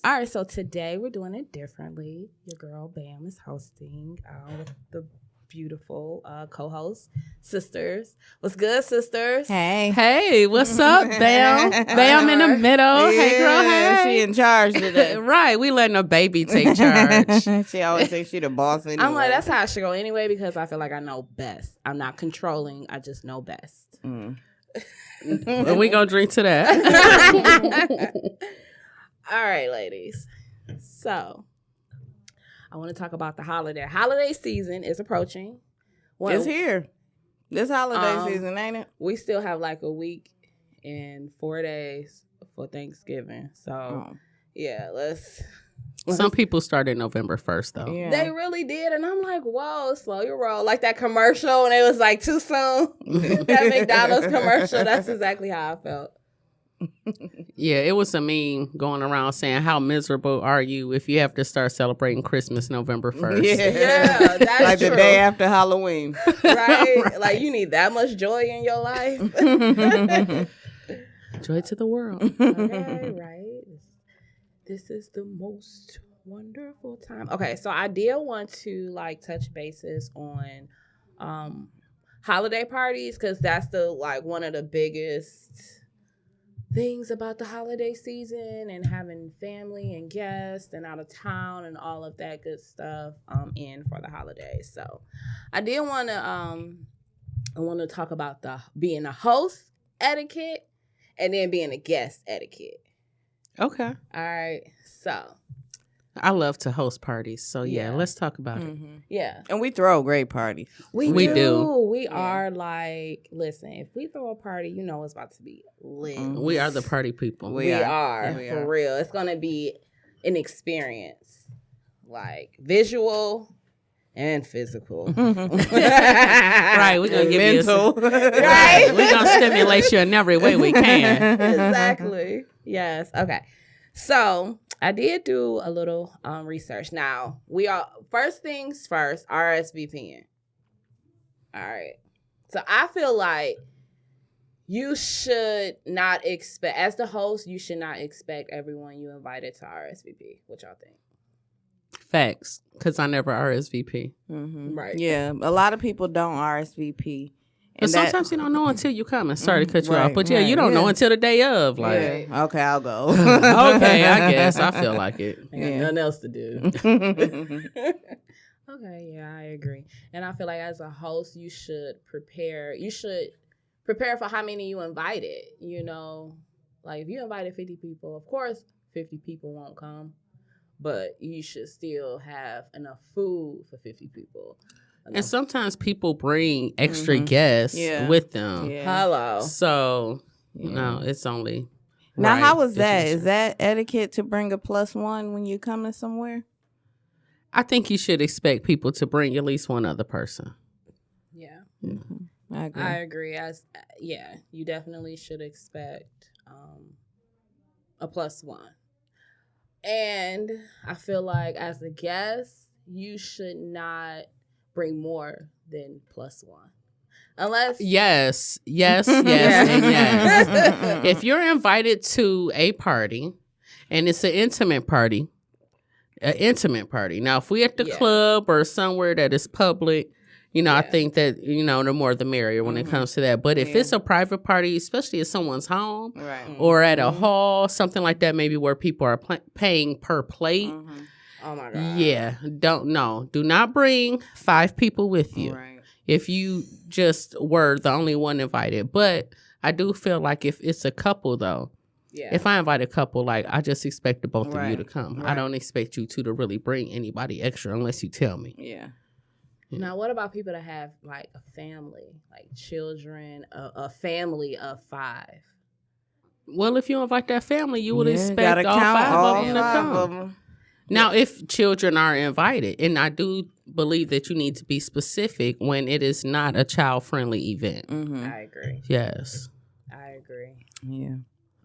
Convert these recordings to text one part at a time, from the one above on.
All right, so today we're doing it differently. Your girl Bam is hosting with the beautiful co-host sisters. What's good, sisters? Hey, what's up, Bam? Bam in the middle. Yeah, Hey, girl, hey. she in charge today. Right, we letting a baby take charge. She always thinks she the boss anyway. I'm like, that's how I should go anyway because I feel like I know best. I'm not controlling. I just know best. Mm. And we gonna drink to that. All right, ladies. So I want to talk about the holiday. Holiday season is approaching. It's here. This holiday season, ain't it? We still have like a week and 4 days for Thanksgiving. So, yeah, let's. Some people started November 1st, though. Yeah. They really did. And I'm like, whoa, slow your roll. Like that commercial, and it was like too soon. That McDonald's commercial. That's exactly how I felt. Yeah, it was a meme going around saying, how miserable are you if you have to start celebrating Christmas November 1st? Yeah, that's like true. the day after Halloween. Right? Like you need that much joy in your life. Joy to the world. Okay, right. This is the most wonderful time. Okay, so I did want to like touch bases on holiday parties because that's the like one of the biggest things about the holiday season and having family and guests and out of town and all of that good stuff in for the holidays. So I did want to talk about the being a host etiquette and then being a guest etiquette. Okay. All right. So I love to host parties. So, yeah, let's talk about it. yeah. And we throw great parties. We do. We are like, listen, if we throw a party, you know it's about to be lit. We are the party people. We are Yeah, for real. It's going to be an experience, like visual and physical. Right, we're going to give mental. you right. We're going to stimulate you in every way we can. Exactly. Yes. Okay. So I did do a little research. Now we are first things first, RSVPing. All right. So I feel like you should not expect, as the host, you should not expect everyone you invited to RSVP. What y'all think? Facts, because I never RSVP. Mm-hmm. Right. Yeah, a lot of people don't RSVP. But sometimes you don't know until you come. And sorry to cut you off, but right, you don't know yeah. until the day of. Like, Yeah. Okay, I'll go. okay, I guess I feel like it. I got nothing else to do. Okay, yeah, I agree. And I feel like as a host, you should prepare. You should prepare for how many you invited. You know, like if you invited 50 people, of course 50 people won't come, but you should still have enough food for 50 people. And sometimes people bring extra guests with them. Yeah. Hello. So, no, it's only Now, right how was that? you Is should. that etiquette to bring a +1 when you come to somewhere? I think you should expect people to bring at least one other person. Yeah. Mm-hmm. I agree. I agree. You definitely should expect a +1. And I feel like as a guest, you should not bring more than +1. Unless Yes, and yes. If you're invited to a party and it's an intimate party. Now, if we're at the club or somewhere that is public, I think that, the more the merrier when it comes to that. But if it's a private party, especially at someone's home or at a hall, something like that, maybe where people are paying per plate. Oh my God. Yeah. Do not bring 5 people with you. Right. If you just were the only one invited. But I do feel like if it's a couple, though, if I invite a couple, like, I just expect the both of you to come. I don't expect you to really bring anybody extra unless you tell me. Yeah. Now, what about people that have, like, a family, like children, a family of 5? Well, if you invite that family, you would gotta expect all count 5 all of them to 5 come. of them. Now, if children are invited, and I do believe that you need to be specific when it is not a child-friendly event. I agree. Yes. I agree. Yeah.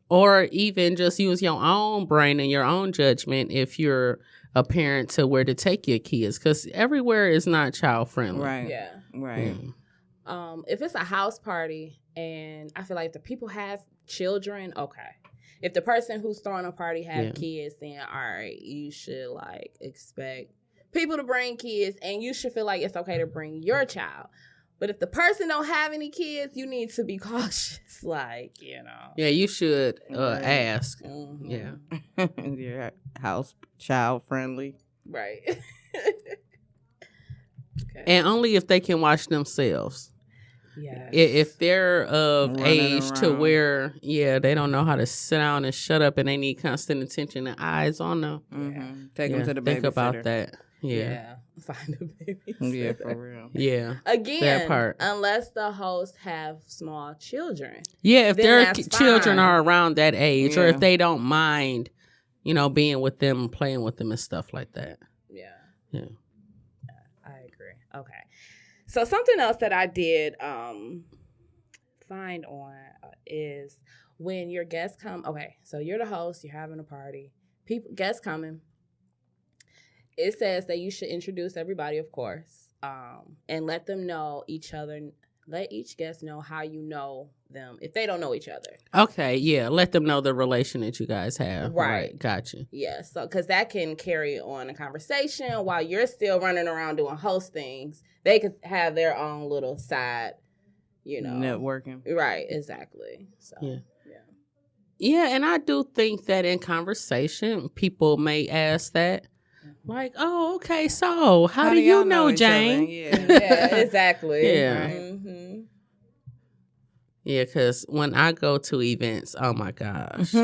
Or even just use your own brain and your own judgment if you're a parent to where to take your kids, because everywhere is not child-friendly. Right. Yeah. Right. If it's a house party and I feel like the people have children, okay. if the person who's throwing a party have kids, then all right, you should like expect people to bring kids, and you should feel like it's okay to bring your child. But if the person don't have any kids, you need to be cautious. Like, Yeah, you should ask. Mm-hmm. Yeah. Your house child friendly. Right. Okay. And only if they can watch themselves. Yeah. If they're of age to where, they don't know how to sit down and shut up and they need constant attention and eyes on them. Mm-hmm. Take them to the babysitter. Think about that. Yeah. Find a baby. Yeah, for real. Yeah. Again, that part. Unless the host have small children. Yeah, if their children are around that age, or if they don't mind, being with them, playing with them and stuff like that. Yeah. Yeah. I agree. Okay. So something else that I did find on is when your guests come. Okay, so you're the host, you're having a party. Guests coming. It says that you should introduce everybody, of course, and let them know each other. Let each guest know how you know them if they don't know each other. Okay, yeah. Let them know the relation that you guys have. Right. Gotcha. Yeah, so because that can carry on a conversation while you're still running around doing host things. They could have their own little side, networking. Right, exactly. So, yeah, and I do think that in conversation, people may ask that. Like, oh, okay, so how do you know Jane? Yeah, exactly. Yeah. Mm-hmm. Yeah, because when I go to events, oh my gosh.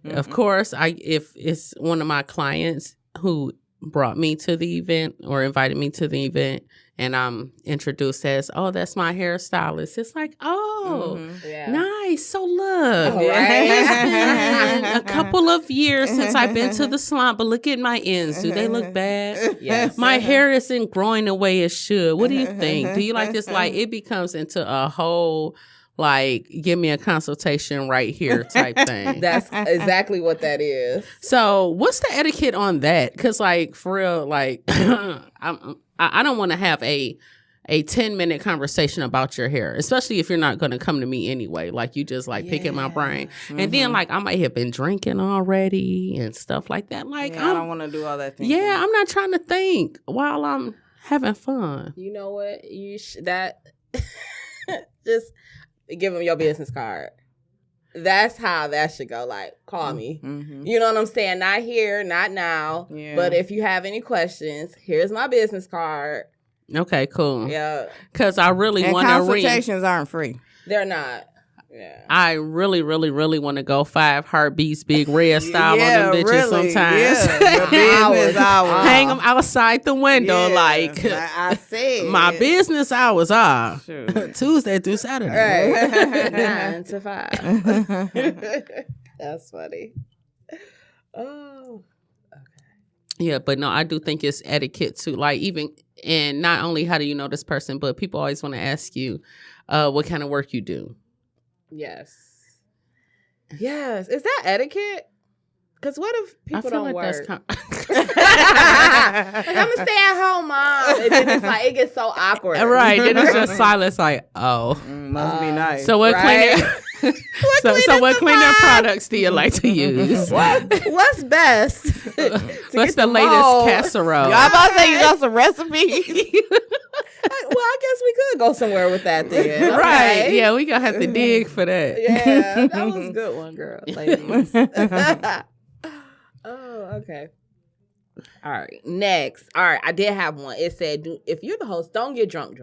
Of course, if it's one of my clients who brought me to the event or invited me to the event, and I'm introduced as, oh, that's my hairstylist. It's like, oh, nice. So look, it's been a couple of years since I've been to the salon, but look at my ends. Do they look bad? Yes. My hair isn't growing the way it should. What do you think? Do you like this? Like, it becomes into a whole, like, give me a consultation right here type thing. That's exactly what that is. So what's the etiquette on that? Because, like, for real, like, I don't want to have a 10-minute conversation about your hair, especially if you're not going to come to me anyway. Like, you just, like, picking my brain. Mm-hmm. And then, like, I might have been drinking already and stuff like that. Like, I don't want to do all that thinking. Yeah, I'm not trying to think while I'm having fun. You know what? Just give them your business card. That's how that should go. Like, call me. Mm-hmm. You know what I'm saying? Not here, not now. Yeah. But if you have any questions, here's my business card. Okay, cool. Yeah. Because I really want to consultations aren't free. They're not. Yeah. I really, really, really want to go 5 heartbeats, big red style on them bitches sometimes. Yeah. Business hours. Hang them outside the window like I said. My business hours are Tuesday through Saturday. Right. 9 to 5. That's funny. Oh. Okay. Yeah, but no, I do think it's etiquette too. Like, even, and not only how do you know this person, but people always want to ask you what kind of work you do. Yes. Is that etiquette? Because what if people don't work? Like, I'm a stay-at-home mom. And then it's like, it gets so awkward. Right. Then it's just silence like, oh. Must be nice. So what cleaning what cleaner products do you like to use? What's best? What's the latest casserole? I'm about to say you got some recipes. Well, I guess we could go somewhere with that then. Okay. Right. Yeah, we gonna have to dig for that. Yeah, that was a good one, girl. Ladies. Oh, okay. All right. Next. All right. I did have one. It said, if you're the host, don't get drunk.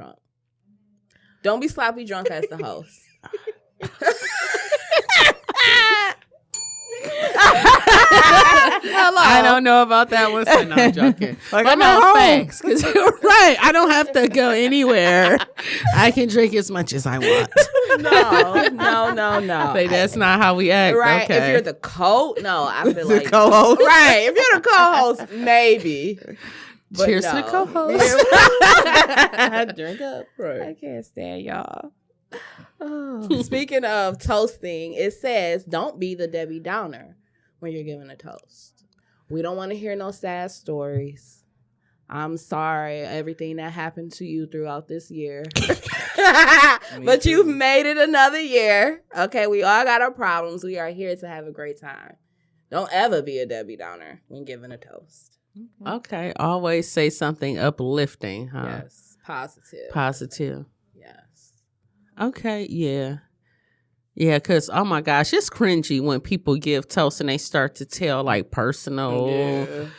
Don't be sloppy drunk as the host. I don't know about that one, so no, I'm joking. Like, but no, thanks. Because you're right. I don't have to go anywhere. I can drink as much as I want. No. Like, that's not how we act. Right. Okay. If you're the co, I feel like co-host. Right. If you're the co-host, maybe. But cheers to the co-host. Drink up. Right. I can't stand y'all. Oh. Speaking of toasting, it says don't be the Debbie Downer when you're giving a toast. We don't want to hear no sad stories. I'm sorry, everything that happened to you throughout this year. But you've made it another year. Okay, we all got our problems. We are here to have a great time. Don't ever be a Debbie Downer when giving a toast. Okay, always say something uplifting, huh? Yes, positive. Positive. Yes. Okay, yeah. Yeah, because, oh my gosh, it's cringy when people give toasts and they start to tell like personal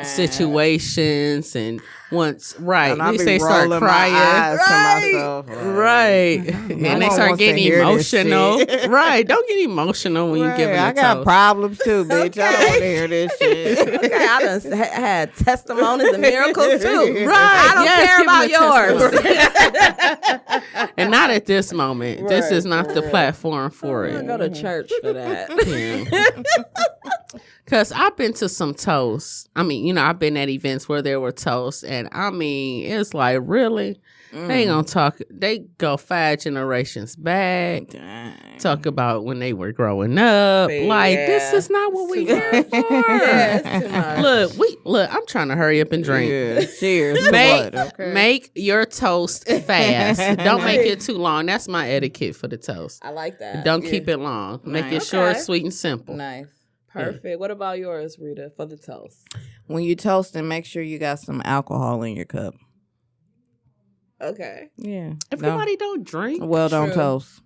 situations, and once and they start crying, right, and they start getting emotional. Right, don't get emotional when you give a toast. I got problems too, bitch. I don't want to hear this shit. Okay, I done had testimonies and miracles too. Right, I don't care about yours. And not at this moment. Right, this is not the platform for it. I go to church for that. Because I've been to some toasts. I mean, I've been at events where there were toasts, and I mean, it's like, really? They ain't gonna talk. They go 5 generations back. Dang. Talk about when they were growing up. This is not what we here for. Look. I'm trying to hurry up and drink. Yeah. Cheers. Make your toast fast. Don't make it too long. That's my etiquette for the toast. I like that. Don't keep it long. Make it short, sweet, and simple. Nice. Perfect. Yeah. What about yours, Rita, for the toast? When you toasting, make sure you got some alcohol in your cup. Okay. Yeah. Everybody don't drink. Well, don't toast.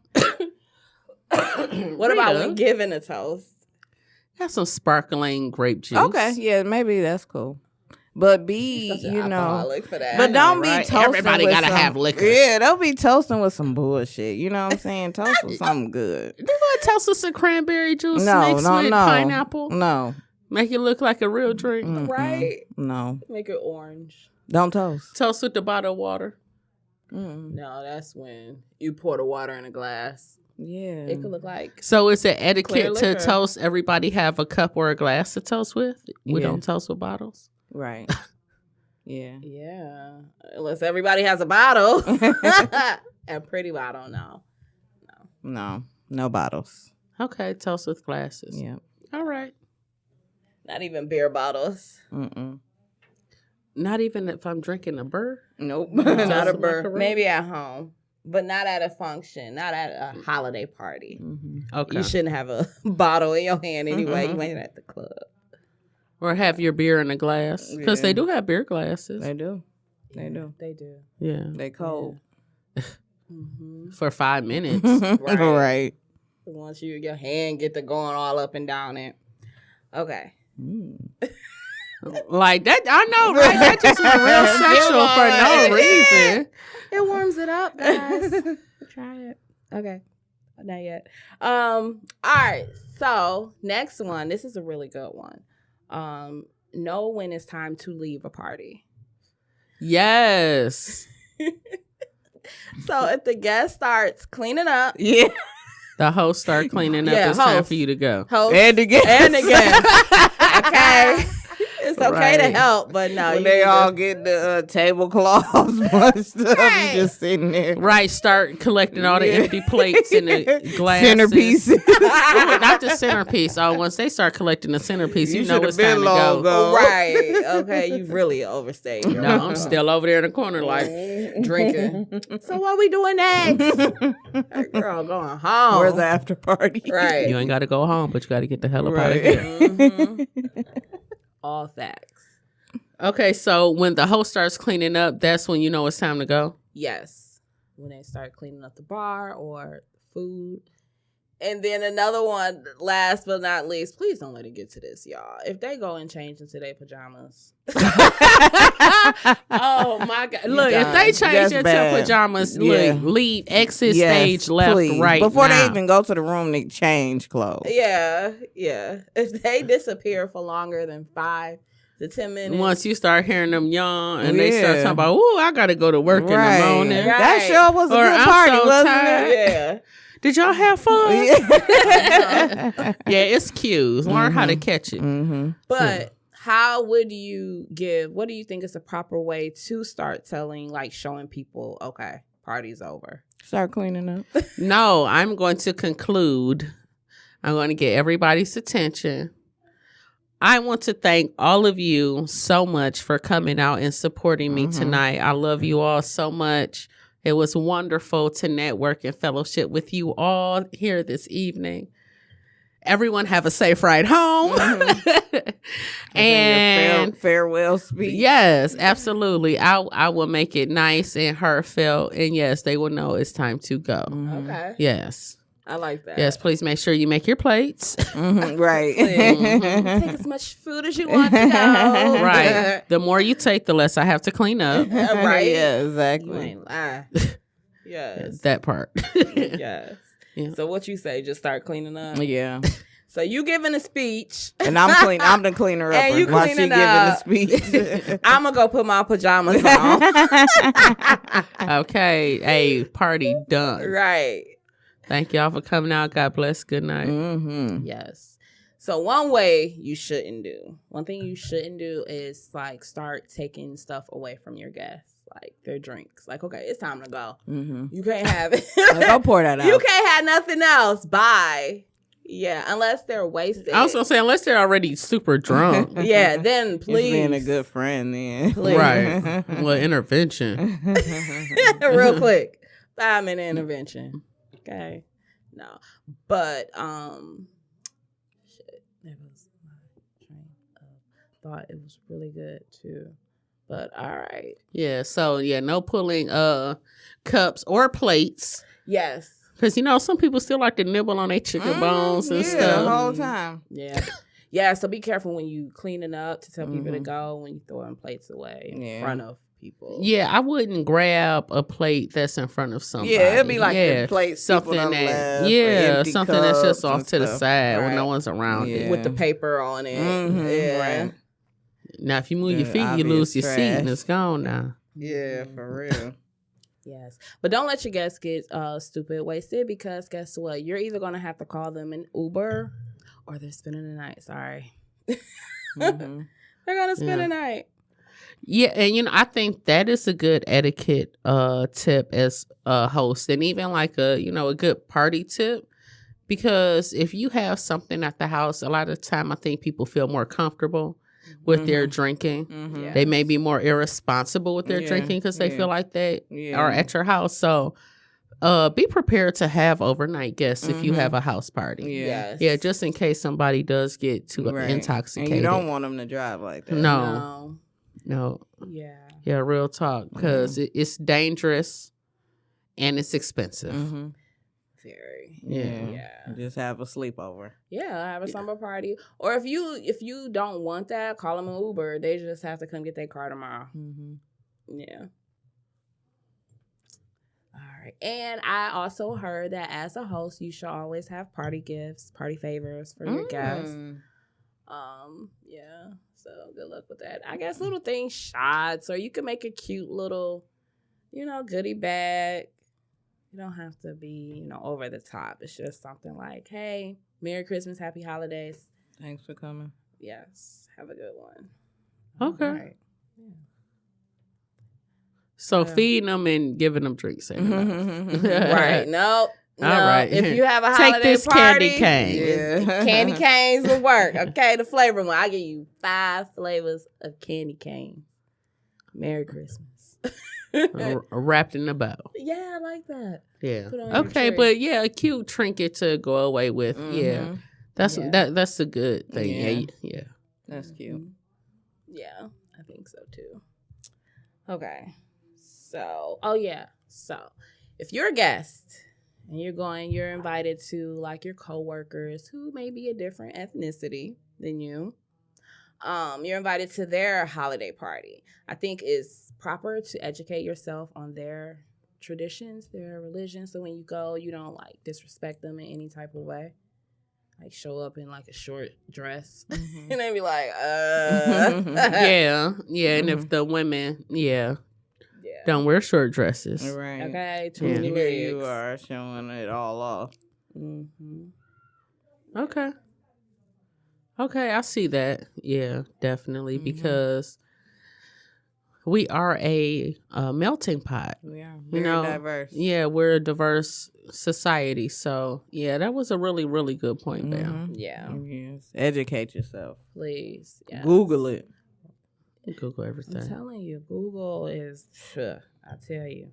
What about when giving a toast? Have some sparkling grape juice. Okay. Yeah, maybe that's cool. But for that. But don't be toasting. Everybody gotta have liquor. Yeah, don't be toasting with some bullshit. You know what I'm saying? Toast with something good. You want to toast with some cranberry juice mixed with pineapple? No. Make it look like a real drink. Mm-mm. Right? No. Make it orange. Don't toast. Toast with the bottle of water. No, that's when you pour the water in a glass. Yeah. It could look like. So it's an etiquette to toast. Everybody have a cup or a glass to toast with. We don't toast with bottles. Right. Yeah. Yeah. Unless everybody has a bottle. A pretty bottle, No bottles. Okay, toast with glasses. Yeah. All right. Not even beer bottles. Not even if I'm drinking a burr? Nope. Not a burr. Maybe at home. But not at a function. Not at a holiday party. Okay. You shouldn't have a bottle in your hand anyway. You ain't at the club. Or have your beer in a glass. Because they do have beer glasses. They do. They do. Yeah. They cold. For 5 minutes. Right. Once your hand get to going all up and down it. Okay. Like that, I know, right? That just was real sexual for no reason. It warms it up, guys. Try it. Okay. Not yet. All right. So next one. This is a really good one. Know when it's time to leave a party. Yes. So if the guest starts cleaning up. Yeah. The host start cleaning up. It's time for you to go. Host and again. Okay. It's okay to help, but no. When they all get the tablecloths bunched up, you just sitting there. Right, start collecting all the empty plates and the glasses. Centerpieces. Not the centerpiece. Oh, once they start collecting the centerpiece, you know it's time to go. Right. Okay, you've really overstayed. No, I'm still over there in the corner like drinking. So what we doing next? That girl going home. Where's the after party? Right. You ain't got to go home, but you got to get the hell up out of here. All facts. Okay, so when the host starts cleaning up, that's when you know it's time to go? Yes. When they start cleaning up the bar or food. And then another one, last but not least, please don't let it get to this, y'all. If they go and change into their pajamas. Oh, my God. Look, if they change into pajamas, leave, exit stage left, right before now. they even go to the room to change clothes. Yeah. If they disappear for longer than 5 to 10 minutes. Once you start hearing them yawn and they start talking about, ooh, I got to go to work in the morning. Right. That sure was a good party, wasn't tired. it? Yeah. Did y'all have fun? Yeah, it's cues. Learn how to catch it. But what do you think is a proper way to start showing people, okay, party's over? Start cleaning up. No, I'm going to conclude. I'm going to get everybody's attention I want to thank all of you so much for coming out and supporting me tonight. I love you all so much. It was wonderful to network and fellowship with you all here this evening. Everyone have a safe ride home. And farewell speech. Yes, absolutely. I will make it nice and heartfelt. And yes, they will know it's time to go. Okay. Yes. I like that. Yes, please make sure you make your plates. Right. Take as much food as you want to go. Right. The more you take, the less I have to clean up. Right. Yeah, You exactly. ain't lie. Yes. That part. Yes. Yeah. So what you say? Just start cleaning up. Yeah. So you giving a speech, And I'm the cleaner up And you while she cleaning giving the up. speech. I'm gonna go put my pajamas on. Okay. Hey, party done. Right. Thank y'all for coming out. God bless. Good night. Yes. So one way you shouldn't do, one thing you shouldn't do is like start taking stuff away from your guests, like their drinks. Like, okay, it's time to go. You can't have it. Go pour that out. You can't have nothing else. Bye. Yeah, unless they're wasted. I was gonna say unless they're already super drunk. Yeah, then please. Just being a good friend then. Please. Right. Well, intervention. Real quick. 5-minute intervention. Okay. No. But shit. There was my train of thought. It was really good too. But all right. Yeah. So yeah, no pulling cups or plates. Yes. Because, some people still like to nibble on their chicken bones and the stuff. whole time. Yeah. Yeah, so be careful when you cleaning up to tell people to go, when you throwing plates away in front of people. Yeah, I wouldn't grab a plate that's in front of somebody. Yeah, it'd be like the plates something people that, left, something that's just off to the stuff. side when Right. no one's around it. With the paper on it. Yeah. Right. Now, if you move your The feet, you obvious lose your seat and trash. it's gone now. Yeah, for real. Yes. But don't let your guests get stupid wasted, because guess what? You're either going to have to call them an Uber or they're spending the night. Sorry. They're going to spend the night. Yeah, and I think that is a good etiquette tip as a host, and even like a good party tip, because if you have something at the house, a lot of the time I think people feel more comfortable with their drinking. Yeah. They may be more irresponsible with their drinking because they feel like they are at your house. So be prepared to have overnight guests if you have a house party. Yeah. Yeah, just in case somebody does get too intoxicated. And you don't want them to drive like that. No. Yeah. Yeah, real talk, because it's dangerous and it's expensive. Very. Yeah. Just have a sleepover. Yeah, have a summer party. Or if you don't want that, call them an Uber. They just have to come get their car tomorrow. Yeah. All right. And I also heard that as a host, you should always have party gifts, party favors for your guests. Yeah. So good luck with that. I guess little things, shots, or you can make a cute little, goodie bag. You don't have to be, over the top. It's just something like, hey, Merry Christmas, Happy Holidays. Thanks for coming. Yes. Have a good one. Okay. All right. Yeah. So feeding them and giving them drinks ain't enough. Right. Nope. No, All right. if you have a Take holiday this party, candy cane. candy canes will work. Okay, the flavor one. I give you 5 flavors of candy cane. Merry Christmas. Wrapped in a bow. Yeah, I like that. Yeah. Put on your Okay, tree. but yeah, a cute trinket to go away with. Yeah. That's a good thing. Yeah. That's cute. Yeah, I think so too. Okay. So, So, if you're a guest and you're invited to like your coworkers who may be a different ethnicity than you, you're invited to their holiday party. I think it's proper to educate yourself on their traditions, their religion. So when you go, you don't like disrespect them in any type of way. Like show up in like a short dress and they be like, Yeah. And if the women, don't wear short dresses. Right. Okay, too Here many legs. you are showing it all off. Okay, I see that. Yeah, definitely. Because we are a melting pot. We are very diverse. Yeah, we're a diverse society. So, yeah, that was a really, really good point, Bam. Yeah. Yes. Educate yourself. Please. Yes. Google it. Google everything. I'm telling you, Google is, I tell you,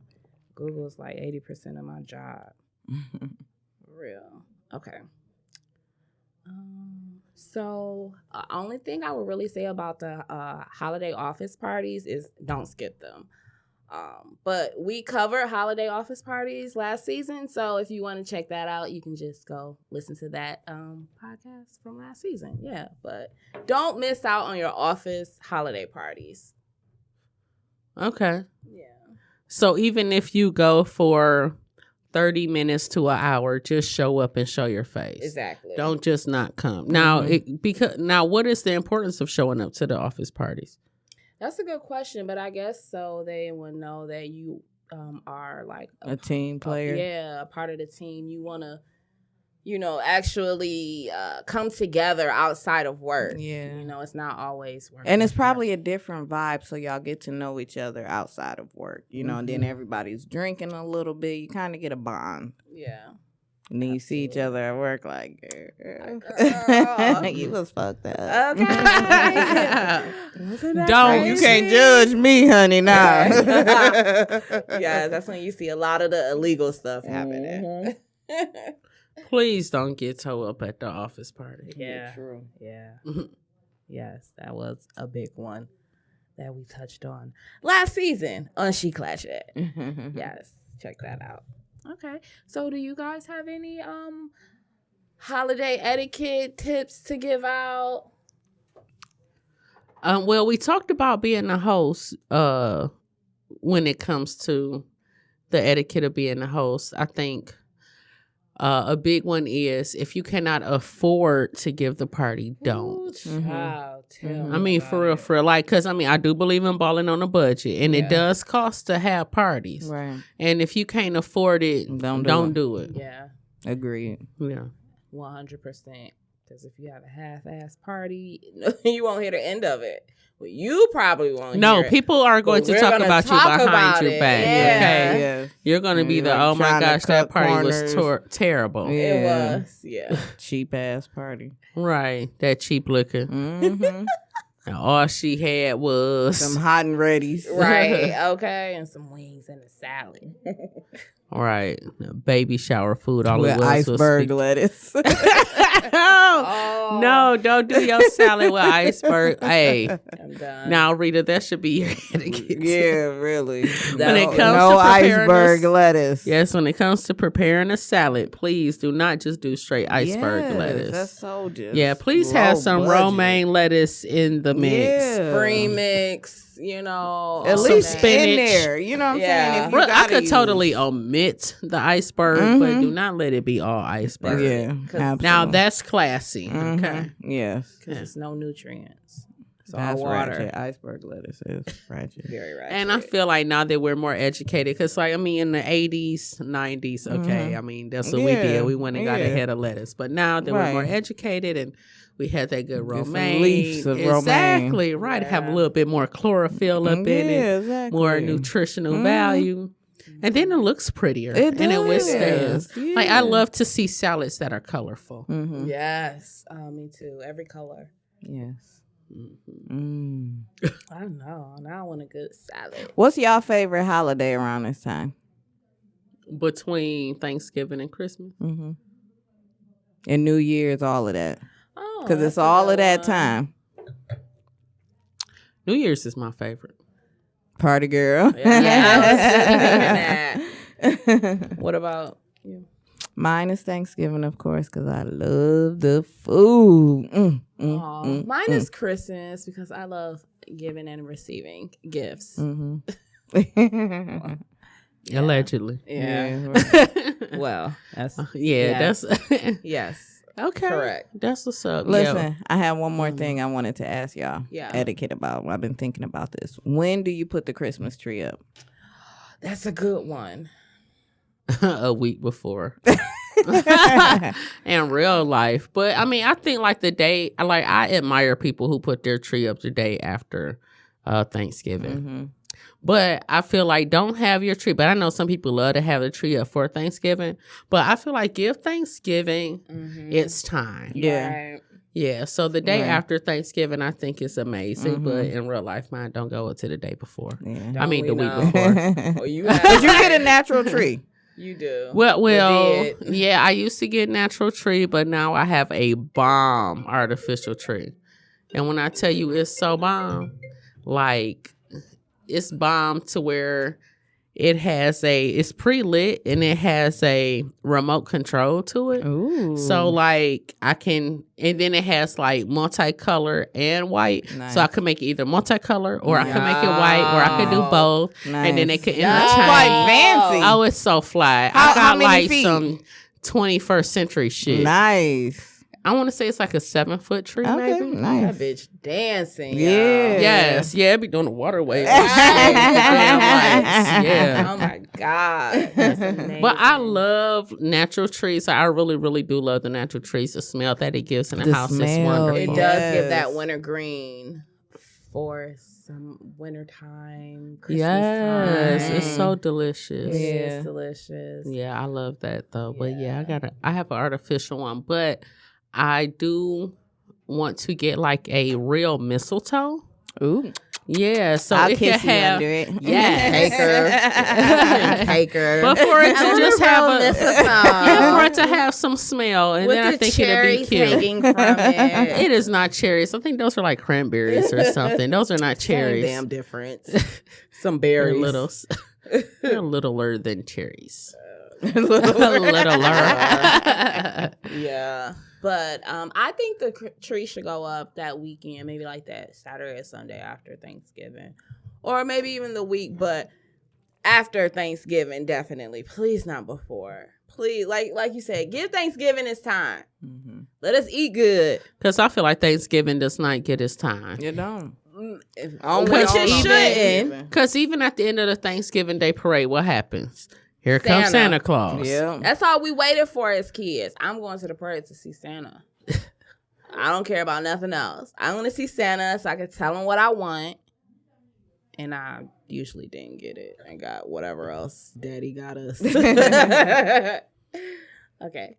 Google is like 80% of my job. For real. Okay. So, only thing I would really say about the holiday office parties is don't skip them. But we covered holiday office parties last season, so if you want to check that out, you can just go listen to that podcast from last season. Yeah, but don't miss out on your office holiday parties. Okay. Yeah. So even if you go for 30 minutes to an hour, just show up and show your face. Exactly. Don't just not come. Now, now, what is the importance of showing up to the office parties? That's a good question, but I guess so they will know that you are like a team player. A part of the team. You want to, actually come together outside of work. Yeah. It's not always work. And it's probably a different vibe, so y'all get to know each other outside of work, and then everybody's drinking a little bit. You kind of get a bond. Yeah. And then you see each other at work like, girl. You was fucked up. Okay. Don't. You can't judge me, honey, now. Yeah, that's when you see a lot of the illegal stuff happening. Please don't get towed up at the office party. Yeah. True. Yeah. Yes, that was a big one that we touched on last season on SheClachet. Yes, check that out. Okay, so do you guys have any holiday etiquette tips to give out? Well, we talked about being a host when it comes to the etiquette of being a host. I think a big one is if you cannot afford to give the party, don't. Child, I mean, for real, like, because I do believe in balling on a budget, and it does cost to have parties, right? And if you can't afford it, don't do it. Yeah, agreed. Yeah, 100%. Because if you have a half-ass party, you won't hear the end of it. Well, you probably won't. No, people are going to talk about you behind your back. Yeah. Okay, Yeah. You're going to be the oh my gosh, that party was terrible. Yeah. It was, yeah, cheap ass party. Right, that cheap liquor. Mm-hmm. And all she had was some hot and readies. Right. Okay, and some wings and a salad. Right, baby shower food. All with it was iceberg lettuce. Oh. No, don't do your salad with iceberg. Hey, I'm done. Now, Rita, that should be your etiquette. Yeah, really. When it comes no to iceberg lettuce. Yes, when it comes to preparing a salad, please do not just do straight iceberg lettuce. That's so just please have some romaine lettuce in the mix. Yeah. Spring mix. At least spinach in there. You know what I'm saying? If you I could totally omit the iceberg, but do not let it be all iceberg. Yeah, absolutely. Now that's classy. Okay. Yes. Because it's no nutrients. It's That's all water. ratchet. Iceberg lettuce is ratchet. Very ratchet. And I feel like now that we're more educated, because in the 80s, 90s, that's what we did. We went and got a head of lettuce. But now that we're more educated and we had that good romaine. Some leaves of exactly, romaine. right. Have a little bit more chlorophyll up in it. Exactly. More nutritional value. And then it looks prettier. It and does. it withstands. Yeah. Like, I love to see salads that are colorful. Mm-hmm. Yes. Me too. Every color. Yes. Mm-hmm. I don't know. Now I want a good salad. What's y'all favorite holiday around this time? Between Thanksgiving and Christmas? Mm-hmm. And New Year's, all of that. Oh, because it's all of that time. New Year's is my favorite. Party girl. Yeah, I was just thinking that. What about you? Mine is Thanksgiving, of course, because I love the food. Mine is Christmas because I love giving and receiving gifts. Mm-hmm. Yeah. Allegedly. Yeah. Well, that's that's yes. Okay. Correct. That's what's up. Listen, I have one more thing I wanted to ask y'all. Yeah. Etiquette about. I've been thinking about this. When do you put the Christmas tree up? That's a good one. A week before. In real life. But I think like the day, I admire people who put their tree up the day after Thanksgiving. But I feel like don't have your tree. But I know some people love to have the tree up for Thanksgiving. But I feel like give Thanksgiving its time. Yeah. Right. Yeah. So the day Right. after Thanksgiving, I think is amazing. But in real life, mine don't go to the day before. Yeah. I mean, the week know? before. Oh, you But have you get a natural tree. You do. Well, did. yeah, I used to get natural tree, but now I have a bomb artificial tree. And when I tell you it's so bomb, like it's bomb to where it's pre-lit and it has a remote control to it. Ooh. So like I can, and then it has like multicolor and white. Nice. So I can make it either multicolor or I can make it white or I can do both. Nice. And then they can That's interchange. quite fancy. Oh, it's so fly. How I got many like feet? some 21st century shit. Nice. I want to say it's like a 7-foot tree, Okay, maybe. That nice. bitch dancing. Yeah. Y'all. Yes, yeah, it be doing the waterway. Right. Yeah. Oh my God. That's amazing. But I love natural trees. I really, really do love the natural trees. The smell that it gives in the house is smell, wonderful. It does Yes. give that winter green for some wintertime, Christmas Yes, time. it's so delicious. It Yeah. is delicious. Yeah, I love that though. But yeah, Yeah. I have an artificial one, but I do want to get like a real mistletoe. Ooh. Yeah, so I'll it can kiss you have under it. Yes. Caker. But for it to just have a mistletoe. for it to have some smell, and With then I the think it'll be cherries cute. hanging from it. It is not cherries. I think those are like cranberries or something. Those are not cherries. Same damn difference. Some They're berries. little. They're littler than cherries. Littler. Yeah. But I think the tree should go up that weekend, maybe like that Saturday or Sunday after Thanksgiving. Or maybe even the week, but after Thanksgiving, definitely. Please not before. Please, like you said, give Thanksgiving its time. Mhm. Let us eat good. Because I feel like Thanksgiving does not get its time. You don't. Which it shouldn't. Because even at the end of the Thanksgiving Day parade, what happens? Here comes Santa Claus. Yeah. That's all we waited for as kids. I'm going to the parade to see Santa. I don't care about nothing else. I'm going to see Santa so I can tell him what I want. And I usually didn't get it. I got whatever else Daddy got us. Okay.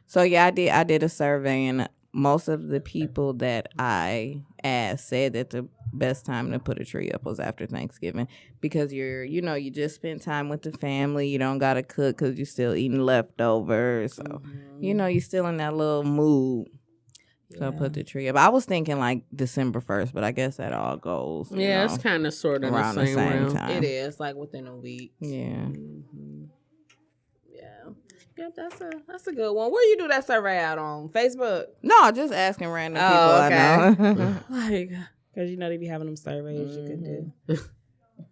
So yeah, I did a survey, and most of the people that I asked said that the best time to put a tree up was after Thanksgiving, because you just spent time with the family. You don't gotta cook because you're still eating leftovers. So you're still in that little mood. So put the tree up. I was thinking like December 1st, but I guess that all goes. Yeah, it's kind of sort of around the same round. time. It is like within a week. Yeah. Yeah. Yep, that's a good one. Where you do that survey out on? Facebook? No, just asking random people okay. I know. Like, because they be having them surveys you can do.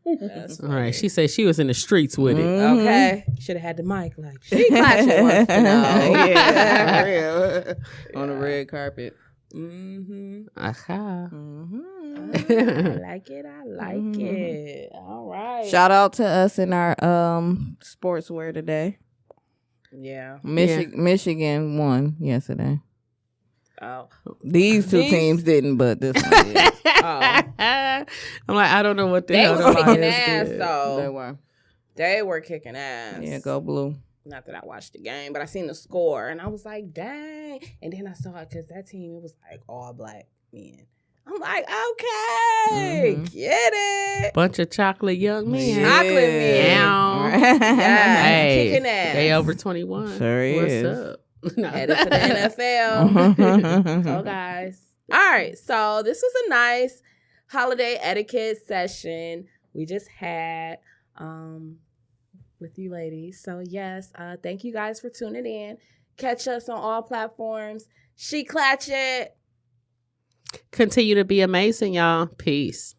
That's All right, she said she was in the streets with it. Okay. Should have had the mic like, SheClachet wants to know. Yeah, for real. On the red carpet. Mm-hmm. Aha. I like it. I like it. All right. Shout out to us in our sportswear today. Yeah. Michigan won yesterday. Oh. These two teams didn't, but this one did. I'm like, I don't know what the They hell were the kicking Lions ass, did. though. They were kicking ass. Yeah, go blue. Not that I watched the game, but I seen the score, and I was like, dang. And then I saw it, because that team, it was like all black men. I'm like, okay, get it. Bunch of chocolate young men. Yeah. Chocolate men. Down. Yeah, Hey, kicking ass. they over 21. Sure What's is. up? No. Headed to the NFL. So, guys. All right. So, this was a nice holiday etiquette session we just had with you ladies. So, yes, thank you guys for tuning in. Catch us on all platforms. SheClachet. Continue to be amazing, y'all. Peace.